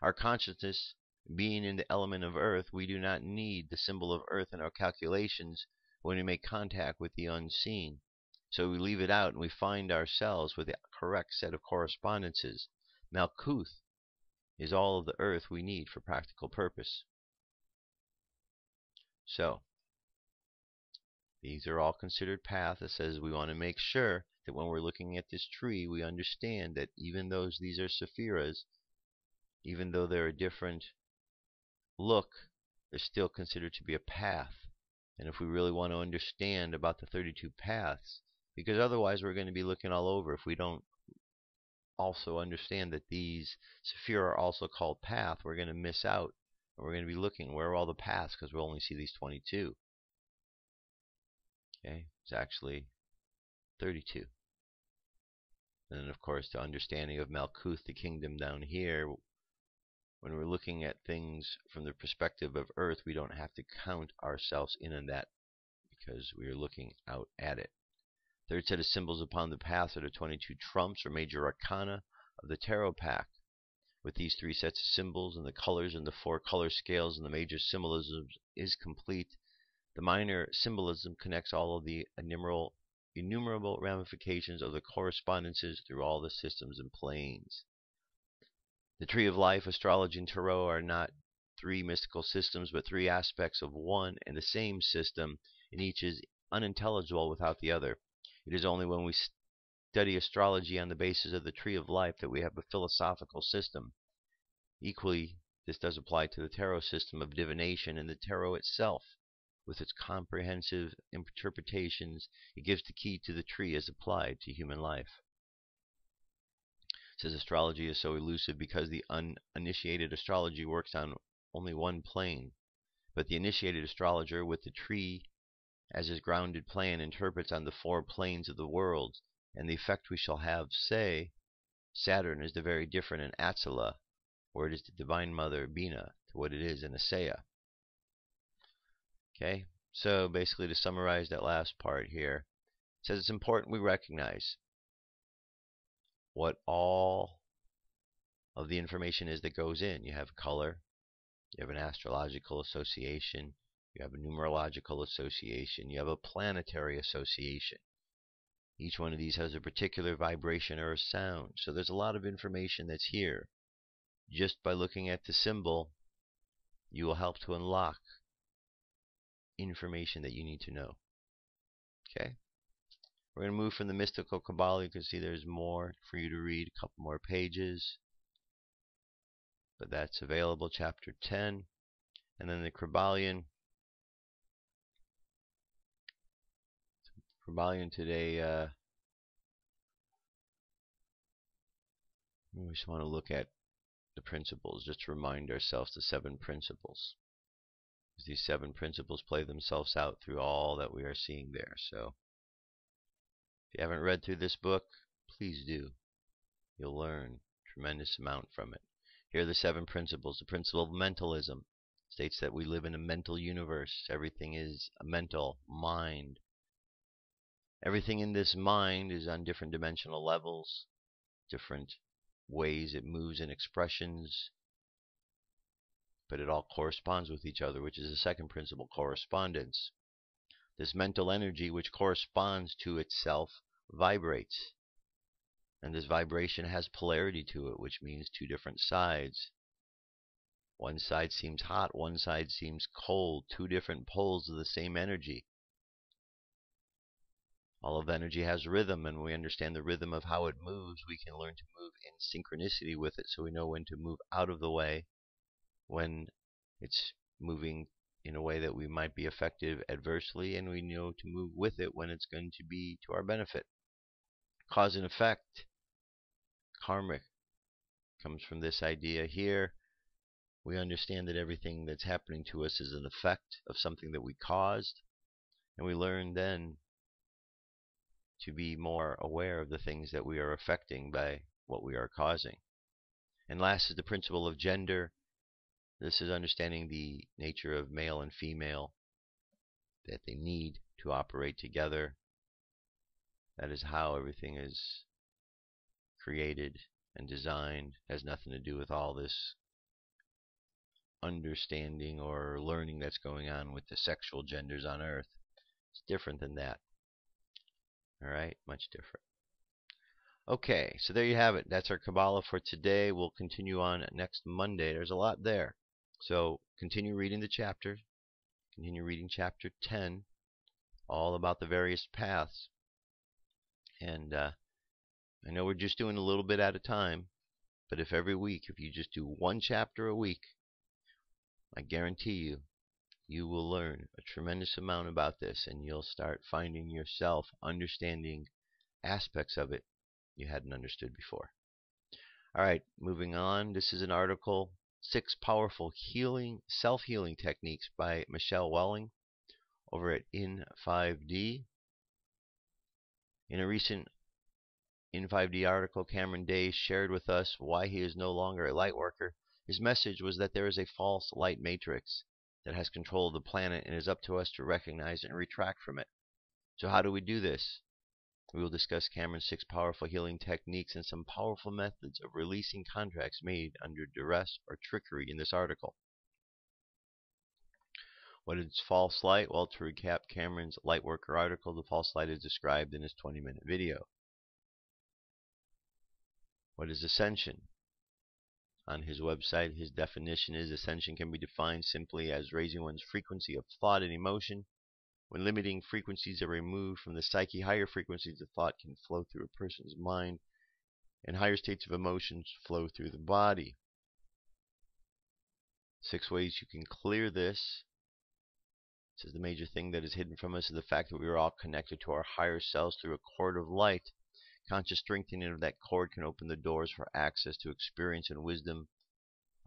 Our consciousness being in the element of earth, we do not need the symbol of earth in our calculations when we make contact with the unseen. So we leave it out and we find ourselves with the correct set of correspondences. Malkuth is all of the earth we need for practical purpose. So, these are all considered paths. It says we want to make sure that when we're looking at this tree, we understand that even though these are Sephiras, even though they're a different look, they're still considered to be a path. And if we really want to understand about the 32 paths, because otherwise we're going to be looking all over if we don't also understand that these Sephira are also called path, we're going to miss out. And we're going to be looking, where are all the paths? Because we'll only see these 22. Okay, it's actually 32. And then, of course, the understanding of Malkuth, the kingdom down here, when we're looking at things from the perspective of Earth, we don't have to count ourselves in on that because we are looking out at it. Third set of symbols upon the path are the 22 trumps or major arcana of the tarot pack. With these 3 sets of symbols and the colors and the 4 color scales and the major symbolism is complete. The minor symbolism connects all of the innumerable ramifications of the correspondences through all the systems and planes. The tree of life, astrology, and tarot are not 3 mystical systems, but 3 aspects of one and the same system, and each is unintelligible without the other. It is only when we study astrology on the basis of the tree of life that we have a philosophical system. Equally, this does apply to the tarot system of divination, and the tarot itself, with its comprehensive interpretations, it gives the key to the tree as applied to human life. says astrology is so elusive because the uninitiated astrology works on only one plane, but the initiated astrologer with the tree as his grounded plane interprets on the 4 planes of the world, and the effect we shall have, say, Saturn is the very different in Atzala, where it is the Divine Mother Bina, to what it is in Asaya. Okay, so basically to summarize that last part here, it says it's important we recognize what all of the information is that goes in. You have color, you have an astrological association, you have a numerological association, you have a planetary association. Each one of these has a particular vibration or a sound. So there's a lot of information that's here. Just by looking at the symbol, you will help to unlock information that you need to know. Okay? We're going to move from the mystical Kaballah. You can see there's more for you to read, a couple more pages. But that's available, chapter 10. And then the Kaballion today, we just want to look at the principles, just to remind ourselves the 7 principles. Because these 7 principles play themselves out through all that we are seeing there. So, if you haven't read through this book, please do. You'll learn a tremendous amount from it. Here are the 7 principles. The principle of mentalism states that we live in a mental universe. Everything is a mental mind. Everything in this mind is on different dimensional levels, different ways it moves in expressions, but it all corresponds with each other, which is the second principle, correspondence. This mental energy, which corresponds to itself, vibrates. And this vibration has polarity to it, which means 2 different sides. One side seems hot, one side seems cold, 2 different poles of the same energy. All of energy has rhythm, and when we understand the rhythm of how it moves, we can learn to move in synchronicity with it, so we know when to move out of the way when it's moving in a way that we might be affected adversely, and we know to move with it when it's going to be to our benefit. Cause and effect, karmic, comes from this idea here. We understand that everything that's happening to us is an effect of something that we caused, and we learn then to be more aware of the things that we are affecting by what we are causing. And last is the principle of gender. This is understanding the nature of male and female, that they need to operate together. That is how everything is created and designed. It has nothing to do with all this understanding or learning that's going on with the sexual genders on Earth. It's different than that. Alright, much different. Okay, so there you have it. That's our Kaballah for today. We'll continue on next Monday. There's a lot there. So continue reading the chapter. Continue reading chapter 10, all about the various paths. And I know we're just doing a little bit at a time, but if every week, if you just do 1 chapter a week, I guarantee you, you will learn a tremendous amount about this, and you'll start finding yourself understanding aspects of it you hadn't understood before. Alright, moving on. This is an article, 6 Powerful Self-Healing Techniques by Michelle Welling over at In5D. In a recent In5D article, Cameron Day shared with us why he is no longer a light worker. His message was that there is a false light matrix that has control of the planet, and it is up to us to recognize and retract from it. So how do we do this? We will discuss Cameron's 6 powerful healing techniques and some powerful methods of releasing contracts made under duress or trickery in this article. What is false light? Well, to recap Cameron's Lightworker article, the false light is described in his 20-minute video. What is ascension? On his website, his definition is ascension can be defined simply as raising one's frequency of thought and emotion. When limiting frequencies are removed from the psyche, higher frequencies of thought can flow through a person's mind, and higher states of emotions flow through the body. 6 ways you can clear this. It says the major thing that is hidden from us is the fact that we are all connected to our higher selves through a cord of light. Conscious strengthening of that cord can open the doors for access to experience and wisdom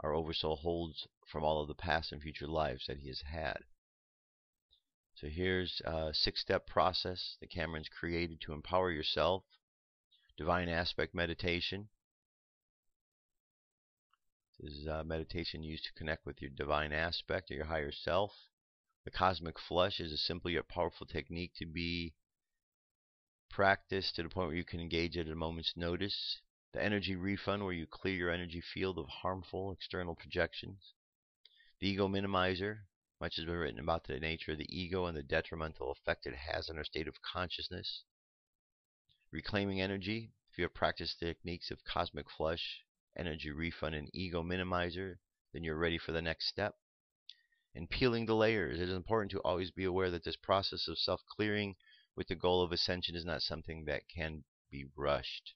our oversoul holds from all of the past and future lives that he has had. So here's a 6-step process that Cameron's created to empower yourself. Divine aspect meditation. This is meditation used to connect with your divine aspect or your higher self. The cosmic flush is a simple yet powerful technique to be practiced to the point where you can engage at a moment's notice. The energy refund, where you clear your energy field of harmful external projections. The ego minimizer. Much has been written about the nature of the ego and the detrimental effect it has on our state of consciousness. Reclaiming energy. If you have practiced the techniques of cosmic flush, energy refund, and ego minimizer, then you're ready for the next step. And peeling the layers. It is important to always be aware that this process of self-clearing with the goal of ascension is not something that can be rushed.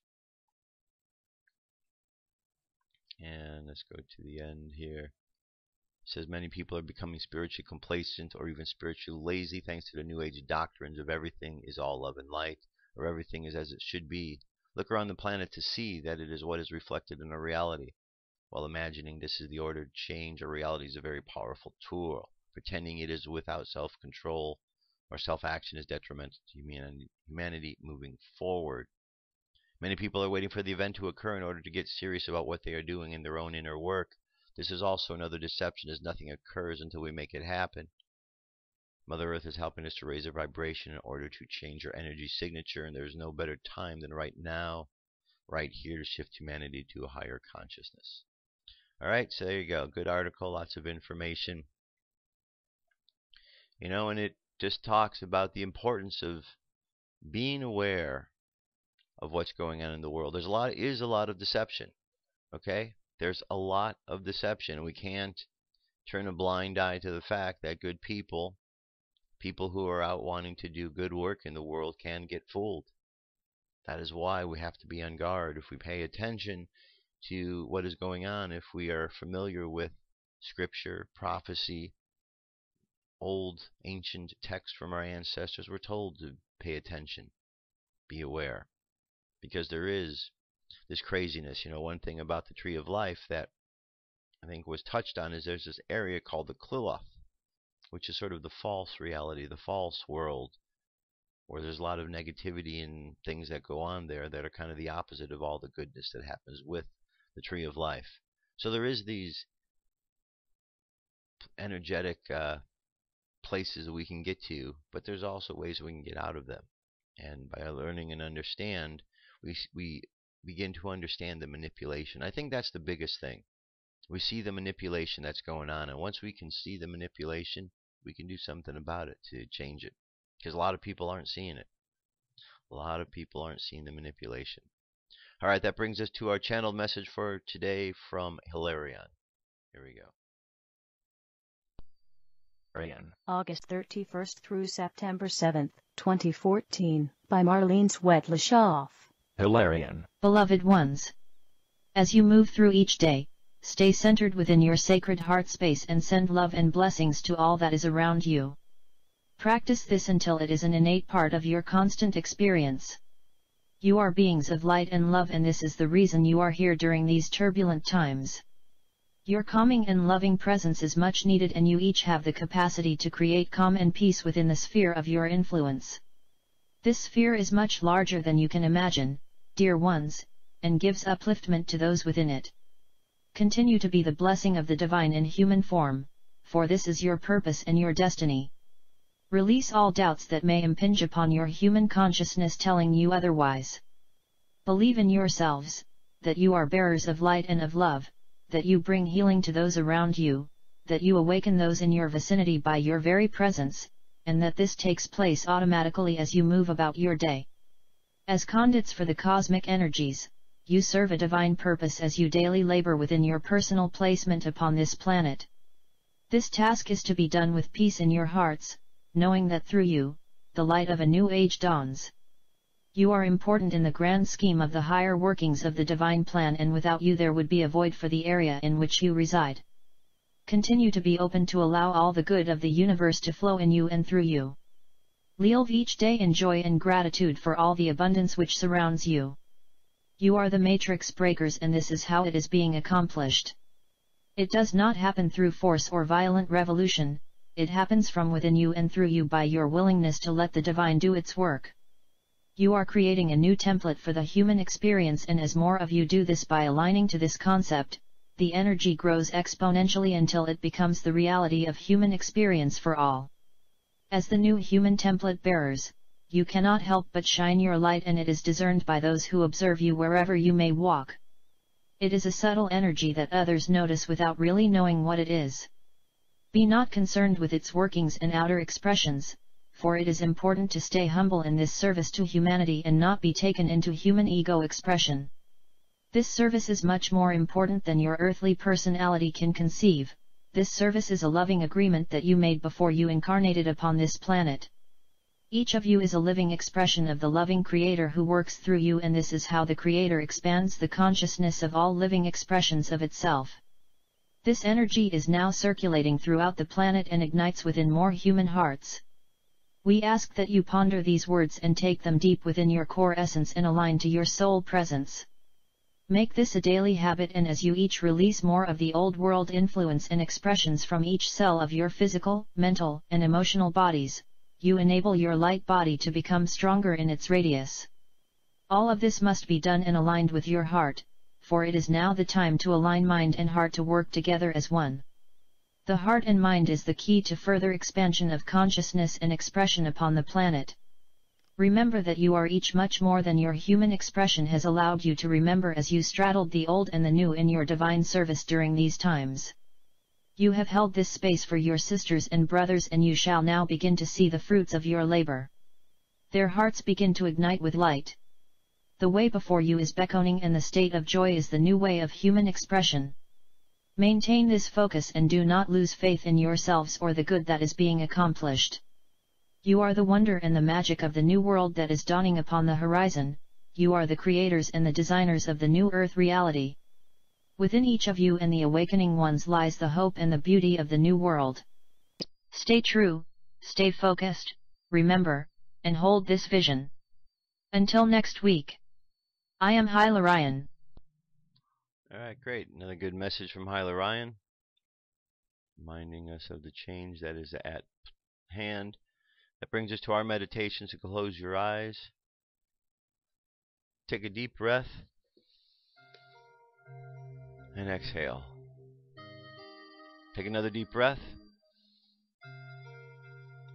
And let's go to the end here. It says many people are becoming spiritually complacent or even spiritually lazy thanks to the New Age doctrines of everything is all love and light, or everything is as it should be. Look around the planet to see that it is what is reflected in our reality. While imagining this is the order to change our reality is a very powerful tool. Pretending it is without self-control or self-action is detrimental to humanity moving forward. Many people are waiting for the event to occur in order to get serious about what they are doing in their own inner work. This is also another deception, as nothing occurs until we make it happen. Mother Earth is helping us to raise our vibration in order to change our energy signature, and there is no better time than right now, right here, to shift humanity to a higher consciousness. Alright, so there you go. Good article, lots of information. You know, and it just talks about the importance of being aware of what's going on in the world. There's a lot of deception. Okay? There's a lot of deception. We can't turn a blind eye to the fact that good people who are out wanting to do good work in the world, can get fooled. That is why we have to be on guard. If we pay attention to what is going on, if we are familiar with scripture, prophecy, old ancient texts from our ancestors, we're told to pay attention, be aware. Because there is this craziness. You know, one thing about the Tree of Life that I think was touched on is there's this area called the Kliloth, which is sort of the false reality, the false world, where there's a lot of negativity and things that go on there that are kind of the opposite of all the goodness that happens with the Tree of Life. So there is these energetic places that we can get to, but there's also ways we can get out of them. And by learning and understand, we begin to understand the manipulation. I think that's the biggest thing. We see the manipulation that's going on, and once we can see the manipulation, we can do something about it to change it. Because a lot of people aren't seeing it. A lot of people aren't seeing the manipulation. Alright, that brings us to our channeled message for today from Hilarion. Here we go. August 31st through September 7th, 2014, by Marlene Swetleshoff. Hilarion. Beloved ones, as you move through each day, stay centered within your sacred heart space and send love and blessings to all that is around you. Practice this until it is an innate part of your constant experience. You are beings of light and love, and this is the reason you are here during these turbulent times. Your calming and loving presence is much needed, and you each have the capacity to create calm and peace within the sphere of your influence. This sphere is much larger than you can imagine, dear ones, and gives upliftment to those within it. Continue to be the blessing of the divine in human form, for this is your purpose and your destiny. Release all doubts that may impinge upon your human consciousness telling you otherwise. Believe in yourselves, that you are bearers of light and of love, that you bring healing to those around you, that you awaken those in your vicinity by your very presence, and that this takes place automatically as you move about your day. As conduits for the cosmic energies, you serve a divine purpose as you daily labor within your personal placement upon this planet. This task is to be done with peace in your hearts, knowing that through you, the light of a new age dawns. You are important in the grand scheme of the higher workings of the divine plan, and without you there would be a void for the area in which you reside. Continue to be open to allow all the good of the universe to flow in you and through you. Live each day in joy and gratitude for all the abundance which surrounds you. You are the matrix breakers, and this is how it is being accomplished. It does not happen through force or violent revolution, it happens from within you and through you by your willingness to let the divine do its work. You are creating a new template for the human experience, and as more of you do this by aligning to this concept, the energy grows exponentially until it becomes the reality of human experience for all. As the new human template bearers, you cannot help but shine your light, and it is discerned by those who observe you wherever you may walk. It is a subtle energy that others notice without really knowing what it is. Be not concerned with its workings and outer expressions, for it is important to stay humble in this service to humanity and not be taken into human ego expression. This service is much more important than your earthly personality can conceive. This service is a loving agreement that you made before you incarnated upon this planet. Each of you is a living expression of the loving Creator who works through you, and this is how the Creator expands the consciousness of all living expressions of itself. This energy is now circulating throughout the planet and ignites within more human hearts. We ask that you ponder these words and take them deep within your core essence and align to your soul presence. Make this a daily habit, and as you each release more of the old world influence and expressions from each cell of your physical, mental, and emotional bodies, you enable your light body to become stronger in its radius. All of this must be done and aligned with your heart, for it is now the time to align mind and heart to work together as one. The heart and mind is the key to further expansion of consciousness and expression upon the planet. Remember that you are each much more than your human expression has allowed you to remember as you straddled the old and the new in your divine service during these times. You have held this space for your sisters and brothers, and you shall now begin to see the fruits of your labor. Their hearts begin to ignite with light. The way before you is beckoning, and the state of joy is the new way of human expression. Maintain this focus and do not lose faith in yourselves or the good that is being accomplished. You are the wonder and the magic of the new world that is dawning upon the horizon. You are the creators and the designers of the new earth reality. Within each of you and the awakening ones lies the hope and the beauty of the new world. Stay true, stay focused, remember, and hold this vision. Until next week. I am Hyla Ryan. Alright, great. Another good message from Hyla Ryan, reminding us of the change that is at hand. That brings us to our meditation, so close your eyes. Take a deep breath. And exhale. Take another deep breath.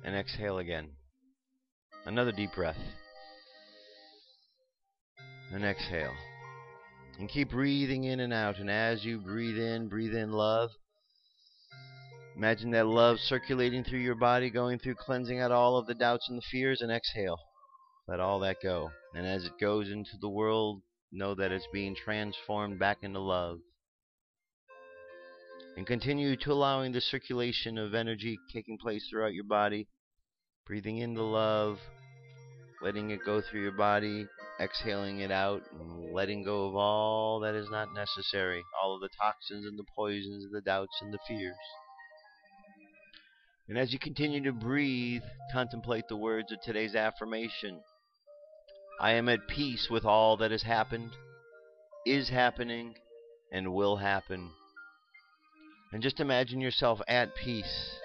And exhale again. Another deep breath. And exhale. And keep breathing in and out. And as you breathe in love. Imagine that love circulating through your body, going through, cleansing out all of the doubts and the fears, and exhale. Let all that go. And as it goes into the world, know that it's being transformed back into love. And continue to allowing the circulation of energy taking place throughout your body. Breathing in the love, letting it go through your body, exhaling it out, and letting go of all that is not necessary. All of the toxins and the poisons and the doubts and the fears. And as you continue to breathe, contemplate the words of today's affirmation. I am at peace with all that has happened, is happening, and will happen. And just imagine yourself at peace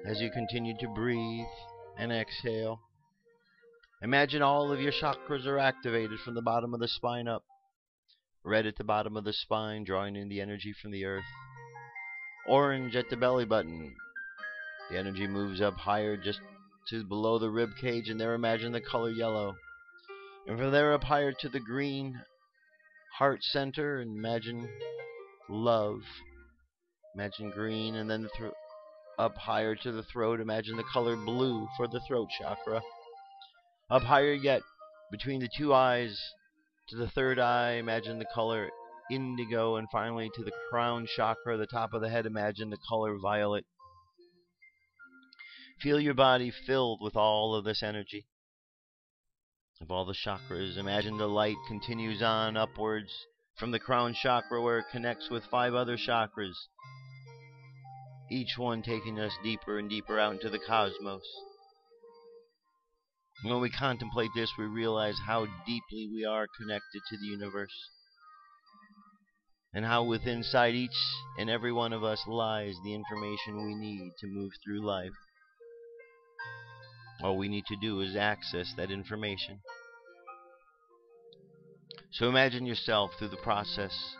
as you continue to breathe and exhale. Imagine all of your chakras are activated from the bottom of the spine up. Red at the bottom of the spine, drawing in the energy from the earth. Orange at the belly button. The energy moves up higher just to below the rib cage, and there imagine the color yellow. And from there up higher to the green heart center, and imagine love. Imagine green, and then up higher to the throat, imagine the color blue for the throat chakra. Up higher yet, between the two eyes to the third eye, imagine the color indigo, and finally to the crown chakra, the top of the head, imagine the color violet. Feel your body filled with all of this energy, of all the chakras. Imagine the light continues on upwards from the crown chakra, where it connects with 5 other chakras, each one taking us deeper and deeper out into the cosmos. When we contemplate this, we realize how deeply we are connected to the universe, and how within inside each and every one of us lies the information we need to move through life. All we need to do is access that information. So imagine yourself through the process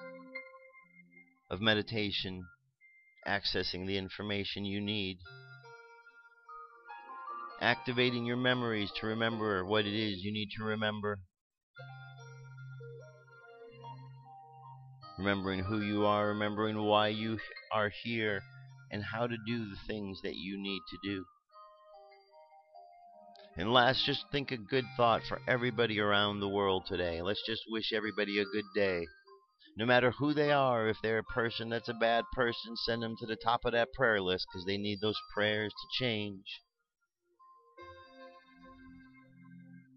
of meditation, accessing the information you need, activating your memories to remember what it is you need to remember, remembering who you are, remembering why you are here, and how to do the things that you need to do. And last, just think a good thought for everybody around the world today. Let's just wish everybody a good day. No matter who they are, if they're a person that's a bad person, send them to the top of that prayer list, because they need those prayers to change.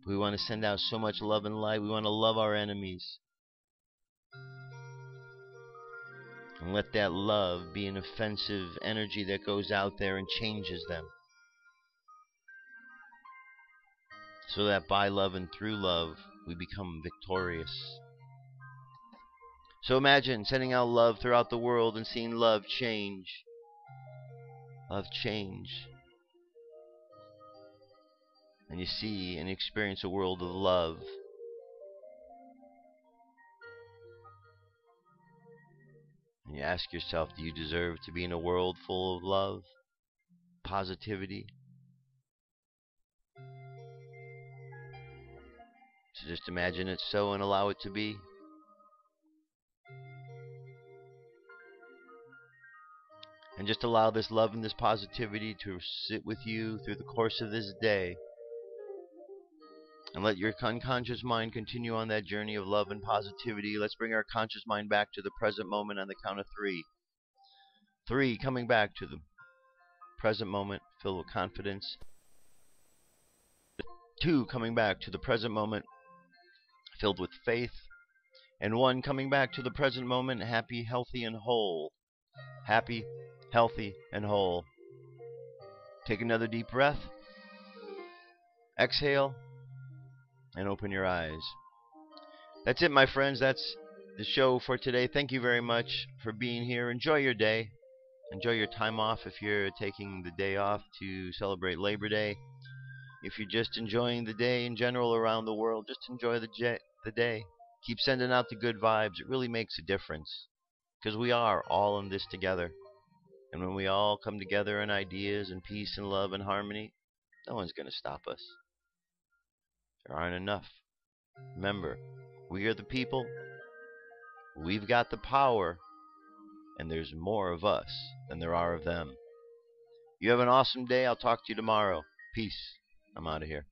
We want to send out so much love and light. We want to love our enemies. And let that love be an offensive energy that goes out there and changes them. So that by love and through love, we become victorious. So imagine sending out love throughout the world and seeing love change. Love change. And you see and experience a world of love. And you ask yourself, do you deserve to be in a world full of love, positivity? So just imagine it so and allow it to be. And just allow this love and this positivity to sit with you through the course of this day. And let your unconscious mind continue on that journey of love and positivity. Let's bring our conscious mind back to the present moment on the count of 3. 3, coming back to the present moment filled with confidence. 2, coming back to the present moment filled with faith. And 1, coming back to the present moment happy, healthy, and whole. Happy, healthy, and whole. Take another deep breath. Exhale. And open your eyes. That's it, my friends. That's the show for today. Thank you very much for being here. Enjoy your day. Enjoy your time off if you're taking the day off to celebrate Labor Day. If you're just enjoying the day in general around the world, just enjoy the day. Keep sending out the good vibes. It really makes a difference, because we are all in this together. And when we all come together in ideas and peace and love and harmony, no one's going to stop us. There aren't enough. Remember, we are the people. We've got the power. And there's more of us than there are of them. You have an awesome day. I'll talk to you tomorrow. Peace. I'm out of here.